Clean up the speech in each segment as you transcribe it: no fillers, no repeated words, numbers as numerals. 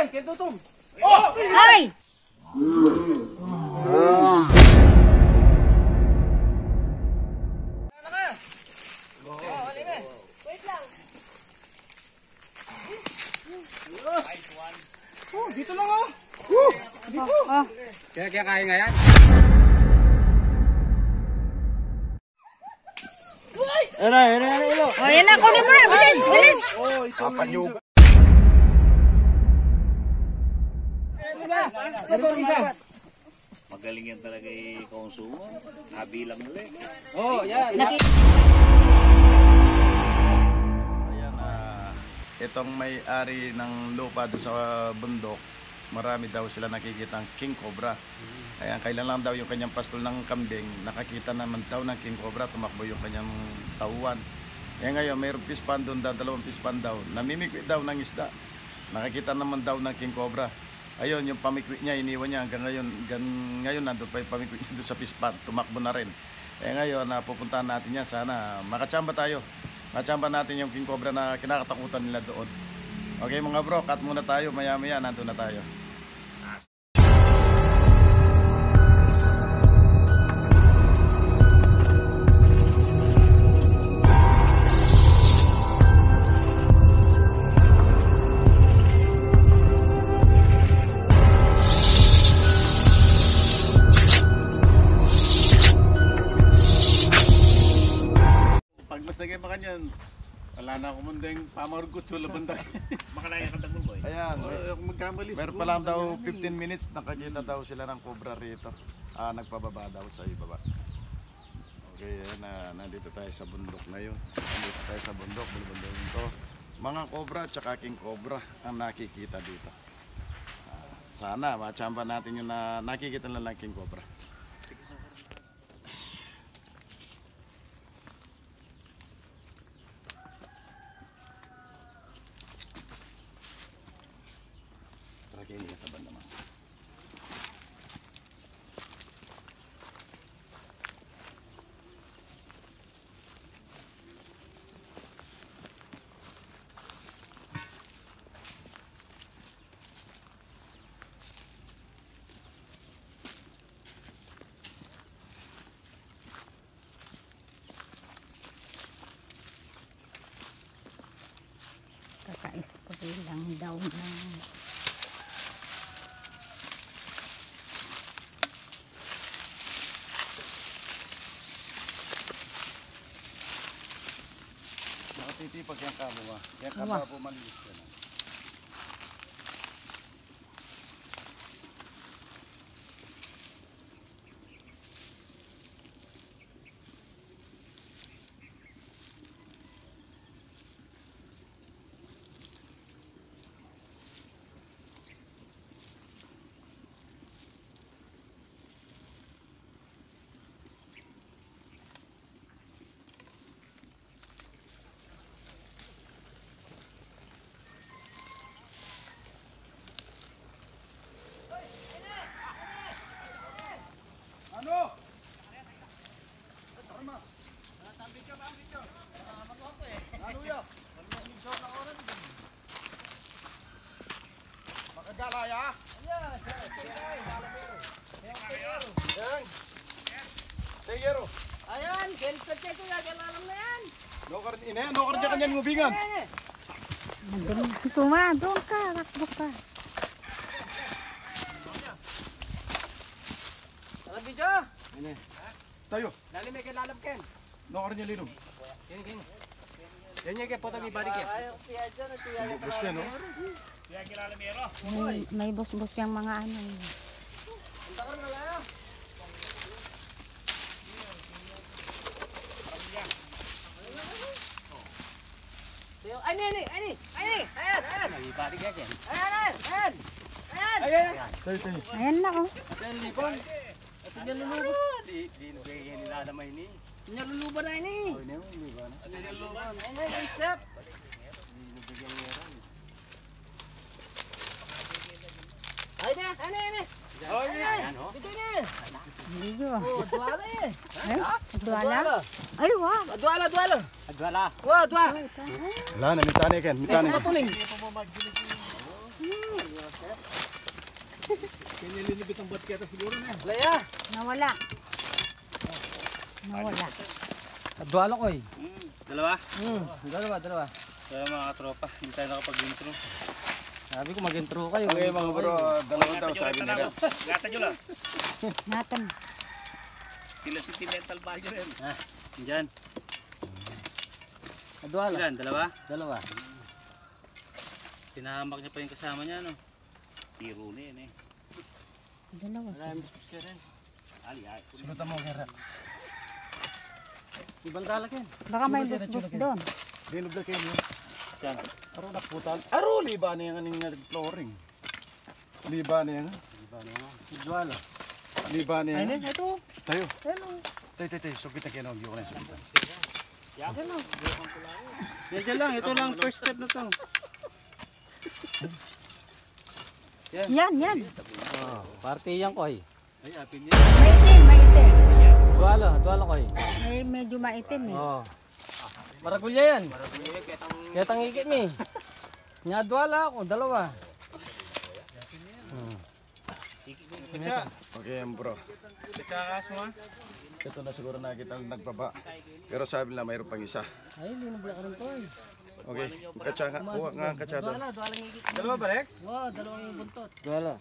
Ayan, kaya tutong. Oh! Ay! Oh, dito lang oh. Dito. Kaya kaya nga yan. Ilo. O, yan na, kunin mo na. Bilis, bilis. Oh, ito yung ito isa. Magaling yan talaga konsumo. Nabilang ulit. Oh, yan. Ayan, itong may-ari ng lupa doon sa bundok, marami daw sila nakikitang king cobra. Ayan, kailan lang daw yung kanyang pastol ng kambing, nakakita naman daw ng king cobra, tumakbo yung kanyang tauhan. Kaya ngayon, mayroong fish pond doon, dalawang fish pond daw, namimikwi daw ng isda. Nakakita naman daw ng king cobra. Ayun, yung pamikwi niya, iniwan niya hanggang ngayon nandun pa yung pamikwi niya doon sa fish pond, tumakbo na rin. Kaya ngayon, pupuntahan natin yan, sana makachamba tayo. Makachamba natin yung king cobra na kinakatakutan nila doon. Okay mga bro, cut muna tayo, maya-maya nandun na tayo. Pagmasagay pa kanyan, wala na ako mundeng pamargot sa labanda. Makalaya ka tagol boy. Ayan, Magkamali. meron pa lang daw 15 minutes, nakakita daw sila ng cobra rito. Nagpababa daw sa ibaba. Okay, nandito tayo sa bundok ngayon. Nandito tayo sa bundok, bulubundong to. Mga cobra at king cobra ang nakikita dito. Sana machamba natin yung nakikita lang ng king cobra. Ini kata banda mah. Kaka-spray lang daw ng Nakatitipag yung kamo ba? Yung kamo po malinis yan. Ayan, kelpet ko ya, alam na yan. Nokar niya kanyan ngubingan. Suma, doon ka, rakbo ka. Tara video. Ini. Tayo. Dali may kilalab ken. Nokar niya lino. Kini. Yan yung po tami balik eh. Bus niya, no? May bus-bus yung mga ano. Antakan na lang. Ani. Ayan. Nagibalik yan yan. Ayan. Ayan na oh. Ayan lipon. Ito niya lulubot. Di nabigyan nila naman ini. Niya luluban na ini. Oh, ini ba na? Ano niya luluban? Ayan, step. Di nabigyan nila. Ayan. Oh, yan oh. Dito niya. Video. Oh, duala eh. Ay, duala. Ay, wow. Duala. Adwala. Wah, duala. Wala na, mitani ken. Mitani. Matuling. Kanya linibit ang buhat kaya siguro na. Laya. Nawala. Nawala. Adwala ko eh. Dalawa? Dalawa. Kaya mga katropa, hindi tayo nakapag-intro. Sabi ko mag-intro kayo. Okay mga bro, dalawa daw sabi nila. Gata nyo lang. Natan. Sila sentimental value rin. Diyan. Adwala. Ilan? Dalawa. Tinahamak niya pa yung kasama niya, no? Tiro na yan eh. Dalawa. Sunutan mo kaya Rex. Ibang dalak yan. Baka may busbus doon. Dinubla kayo niyo. Diyan. Aro naputal. Aro, liba na yung aning flooring. Liba na yan. Adwala. Liba na yan. Ayun, ito. Tayo. Tayo. Sukit na kayo ng na sukitan. Yan lang, ito lang first step na to. Yan. Partiyan ko eh. Maitim. Adwala ko eh. May medyo maitim eh. Oh. Maragulya yan. Kaya tangigit mi. Nyadwala ako, dalawa. Okay yan bro. Ito na siguro nakita nagbaba. Pero sabi nila mayroon pang isa. Ay, linubla ka rin to eh. Okay, katsa nga. Kuha nga ang katsa doon. Dwala ngigit. Dalawa ba, Rex? Wow, dalawang yung buntot. Dwala.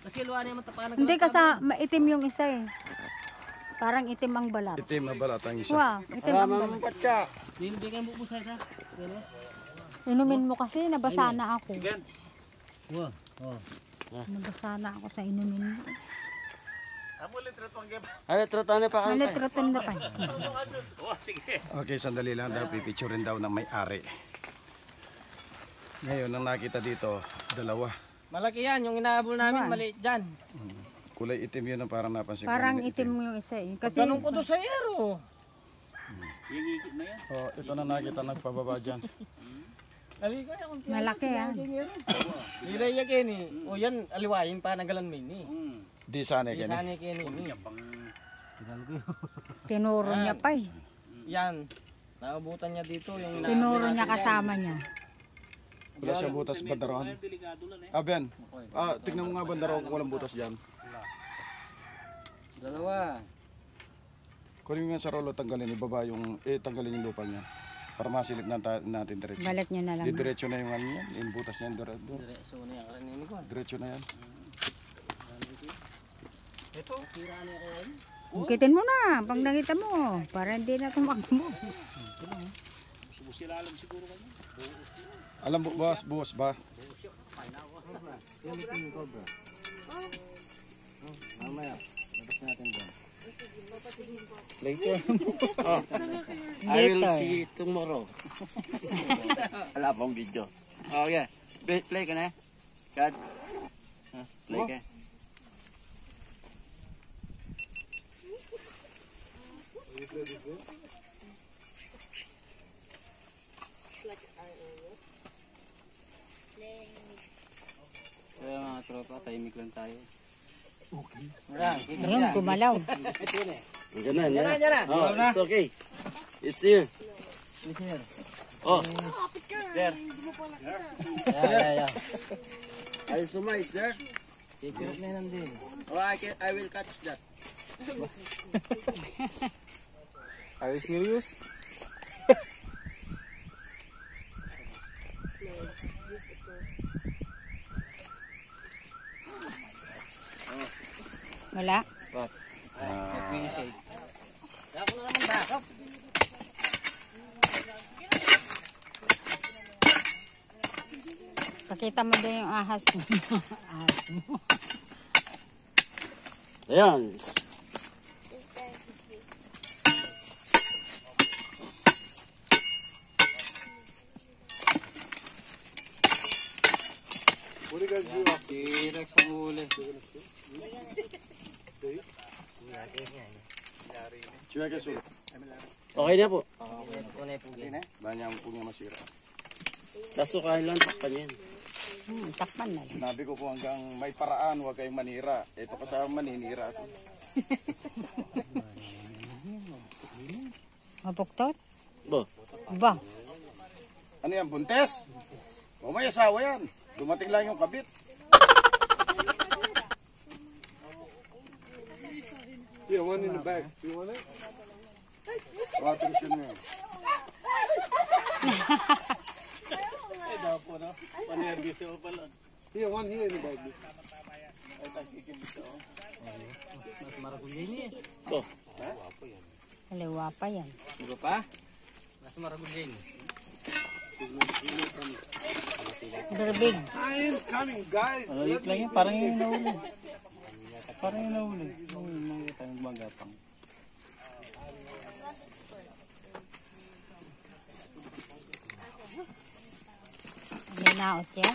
Kasi luwa na yung matapanan. Hindi kasi maitim yung isa eh. Parang itim ang balat. Itim na balat ang isa. Wow, itim ang balat. Katsa. Linubigay mo po sa ita. Dalawa. Inumin mo kasi, nabasa na ako. Wow. Oh. Nabasa na ako sa inumin mo. Ano, trotane pa kayo. Nalitrotin na pa. Oh, sige. Okay, sandali lang daw. Pipicturein daw ng may-ari. Ngayon, ang nakita dito, dalawa. Malaki yan, yung inaabol namin, maliit dyan. Kulay itim yun ang parang napansin ko. Parang itim yung isa eh. Kasi Ganun ko to sa ero. Yung ikit na yan. Oh, ito na nakita nagpababa dyan. Halika yung malaki yan. Nilay ya kini. O yan, aliwayin pa nagalan mo ini. Di sana Di kani. sana kini. Tinuro niya pa eh. Yan. Naabutan niya dito yung Tinuro niya kasama niya. Wala siyang butas bandaron. Ben. Tignan mo nga bandaron kung walang butas dyan. Dalawa. Kunin mo nga sa rolo, tanggalin, ibaba yung, tanggalin yung lupa niya. Para masilip natin diretso. Balat niya na lang. Diretso na yung ano yan, yung butas niyan, diretso. Diretso na yung karanini ko. Diretso na yan. Ito, sira na yung karan. Bukitin mo na, pag nakita mo. Para hindi na tumakbo. Subusilalam siguro kanya. Alam mo, buwas ba? Mamaya, labas natin doon. Later. I will see tomorrow. Wala pang video. Okay. Play ka na. Cut. Play ka. Kaya mga tropa, tahimik lang tayo. Okay. Ayun, gumalaw. Yan na. Oh, it's okay. It's here. It's here. Oh. There. Yeah. Suma is there? Take care of na din. Oh, I will catch that. Are you serious? Wala. Appreciate. Ako na naman bakap. Pakita mo doon yung ahas mo. Ahas mo. Ayan. T-Rex ang huli. Okay na po. Banyang punya masira. Kaso kain lang takpan yan. Takpan na lang. Sinabi ko po hanggang may paraan, huwag kayong manira. Ito kasama maninira ako. Mapuktot? Bo. Ba? Ano yan, buntes? O may asawa yan. Dumating lang yung kabit. Yeah, one in the back. You want it? Yeah, one here in the back. Mas maragulyay niya. Kaliwa pa yan. Iba pa? Mas maragulyay niya. Very big. I am coming, guys. Maliit lang yan. Parang yung nahuli. Parang yung nahuli. Mga tayong gumagapang. Linaot ya.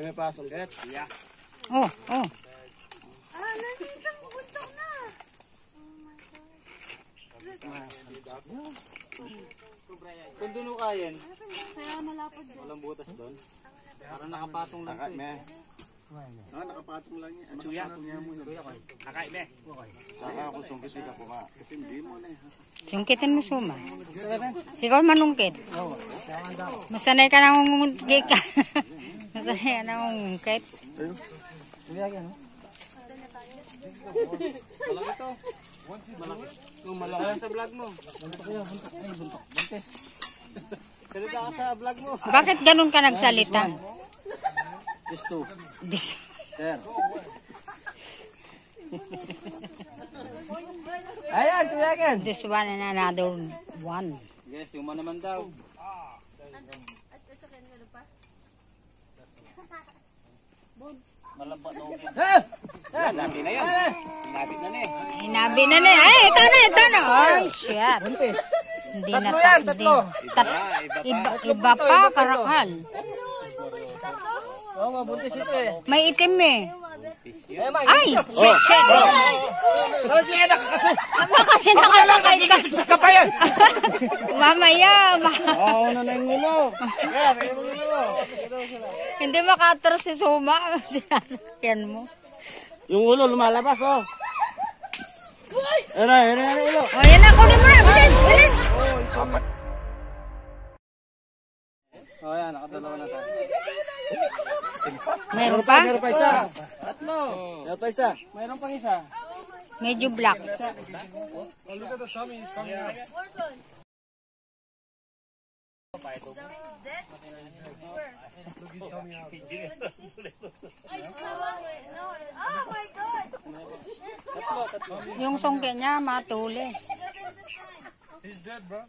May pasok, Kat. Yeah. Oh, oh. Kung doon kayan, walang butas doon. Parang nakapatong lang ito eh. Nakapatong lang yan. Chuya. Nakain eh. Saka ako sungkit ko ka. Kasi hindi mo na eh. Sungkitin mo suma. Ikaw manungkit. Masanay ka nang umungkit ka. Masanay ka nang umungkit. Malaki to. Malaki. Kung malaki sa vlog mo. Buntok. Buntis. Salita ka sa vlog mo. Bakit ganun ka nagsalita? This two. This. There. Ayan, tuyagan. This one and another one. Yes, yung naman daw. Malamba na okay. Eh! Labi na yan. Labit na na eh. Hinabi na na. Ay, ito na. Ay, shit. Buntis. Hindi Tatlo na yan, tatlo. Iba pa, karakal. Oo, mabuntis ito eh. May itim eh. Eh, may. Ay, shit. Ano kasi nakalakay ka? Ka pa yan! Mamaya. Oo, na yung ulo. Hindi makatros si Suma. Sinasakyan mo. Yung ulo lumalabas, oh. Ano ulo. O, yan na. Kunin mo na. Bilis. Oh, yan, nakadalawa na tayo. Meron pa? Meron pa isa. Tatlo. Meron pa isa. Mayroon pang isa. Medyo black. Look at the tummy. It's coming out. Oh my God! Yung sungke niya matulis. He's dead, bro.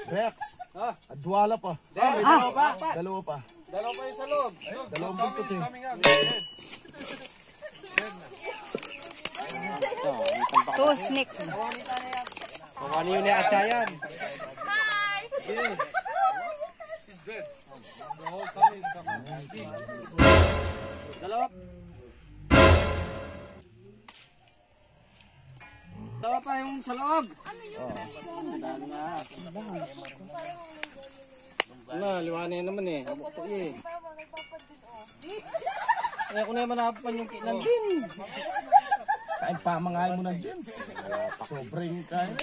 Rex. Ah. Adwala pa. Ah, Dalawa pa. Dalawa pa yung sa loob. Dalawang Tummy buntot is eh. coming out. He's dead. two snake. Kung ano yun at yan. He's dead. The whole tummy is coming out. Dalawa. Dalawa pa yung sa loob. Ano, liwanay naman eh. Bukto eh. Kaya ko na yung manapan yung kinan din. Kain pa, mangain mo na dyan. Sobrang kain.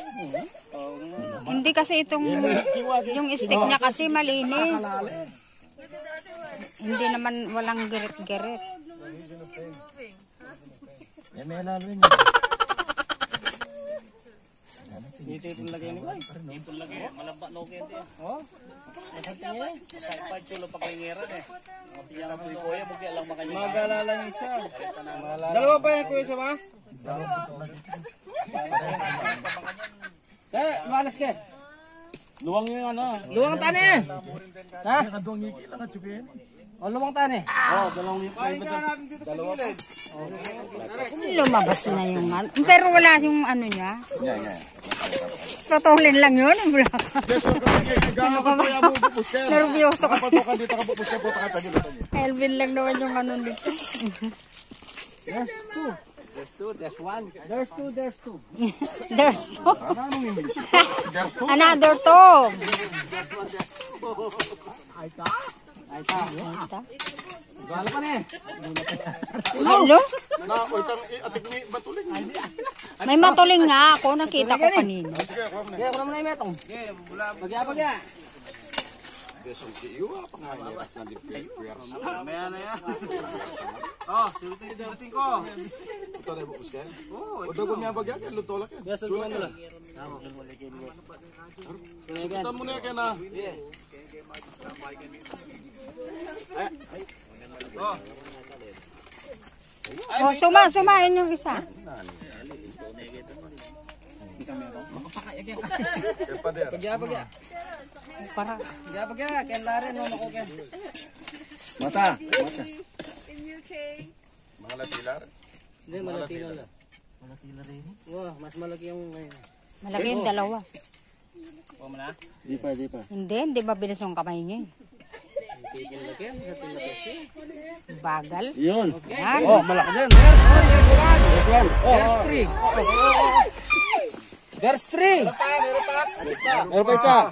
Hindi kasi itong yung stick niya kasi malinis. Hindi naman walang girit-girit. Yan may lalo yun. Itipon lagay ni Boy. Ipon lagi eh. Malamba na okay din. Oh. Sa ipad chulo pa kay ngeran eh. Piyara po yung kuya. Bugya lang makanya. Magalala yung isa. Dalawa pa yan, kuya, sama? Eh, malas ka. Luwang yung ano. Luwang tani eh. Ha? Nakadong ngiki lang at chukin. O, luwang tani. Oh, dalawang yung kuya. Natin dito sa gilid. Lumabas na yung ano. Pero wala yung ano niya. Yan. Tutulin lang yun. Wala ka. Yes, so gano'n ka kaya mo pupus ka. Nervyoso ka. Kapatukan dito ka pupus ka. Puta ka tagil. Elvin lang naman yung ano dito. There's two. There's one. There's two. There's two. Anong English? Another two. Ay ta. Wala pa na eh. Ano? Na, o itang atik ni Batuling. May matuling nga ako. Nakita ko kanina. Kaya ko naman na yung metong. Bagya. Mamaya na yan. Oh, silutin ko. Biasa tuan dulu. Kita mo na yan na. Oh, sumain yung isa. Pagya. Para. Pagya. Ken laren mo ko ken. Mata. In UK. Mga latilar. Hindi malaki na lang. Malaki na rin. Wah, mas malaki yung ngayon. Malaki yung dalawa. Oh, mana? Di pa. Hindi mabilis yung kamay niya. Tigil lagi sa tinapos. Bagal. Yun. Yan. Oh, malaki din. There's three. There's three. Meron pa isa.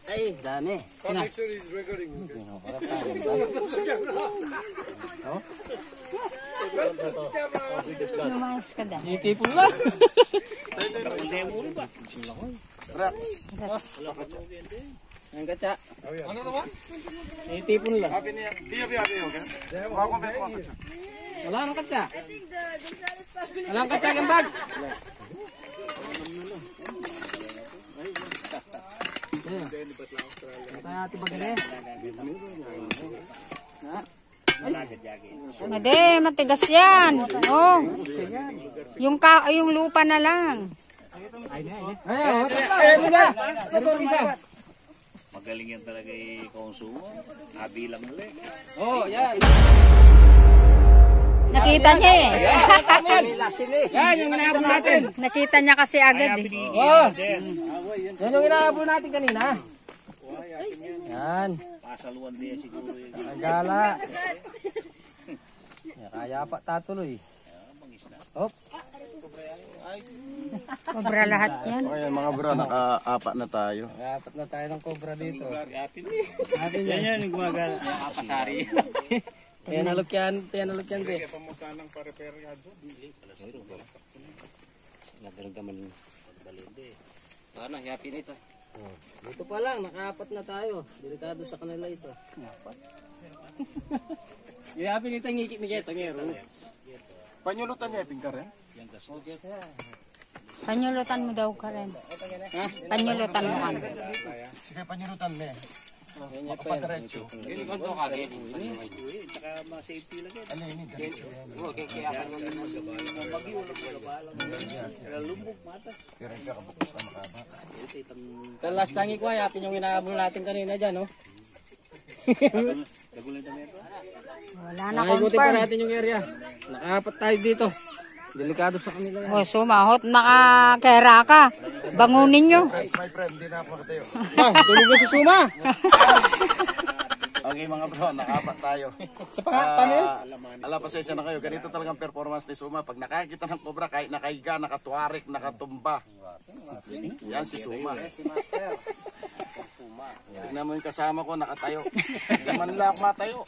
Ay, dami. Sina? Lumayas ka dahil. Itipon lang. Ang kaca. Ano naman? Itipon lang. Happy niya. Biya, okay? Wako, Beko. Wala nang kaca. I think the Gonzales family. Wala nang kaca ng bag. Kaya ati bagay. Hindi, matigas yan. Oh. Yung lupa na lang. Magaling yan talaga i-consumo. Nabilang ulit. Oh, yan. Nakita niya eh. Yan yung inaabot natin. Nakita niya kasi agad eh. Oh. Yan yung inaabot natin kanina. Yan. Pasaluan niya siguro yun. Agala. Kaya pa tatuloy. Hop. Cobra lahat yan. Okay, mga bro, naka-apat na tayo. Apat na tayo ng cobra dito. Yan yung gumagana. Kapasari. Yan nalukyan be. Kaya pa mo sanang pa-repair yan doon. Ano, happy nito. Dito pa lang, nakaapat na tayo. Delikado sa kanila ito. Yung happy nito, ngikit ni Keto, ngero. Panyulutan niya, pingkar eh. Panyulutan mo daw ka rin. Panyulutan mo kan. Sige, panyulutan niya. Yan niya pa yan. Saka ma-safety lang yan. Lumbog mata. Last tangi ko, happy yung inaabol natin kanina dyan, no? Wala na Nakikutin pa confirm. natin yung area. Nakaapat tayo dito. Delikado sa kanila yan. O, sumahot. Nakakera ka. Bangunin nyo. My friend, hindi na ako nakatayo. Tulog na si Suma. Okay mga bro, naka-apat tayo. Sa paano yun? Ala, pasensya na kayo. Ganito talagang performance ni Suma. Pag nakakita ng cobra, kahit nakahiga, nakatuwarik, nakatumba. Yan si Suma. Tignan mo yung kasama ko, nakatayo. Yaman lang ako matayo.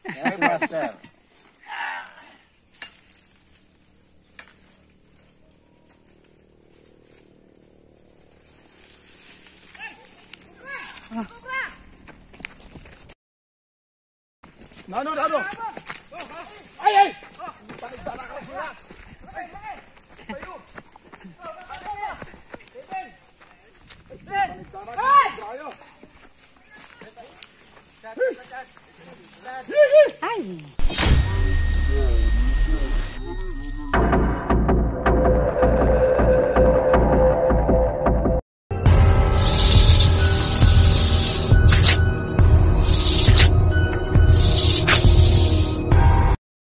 Yan si Master. No! Ay.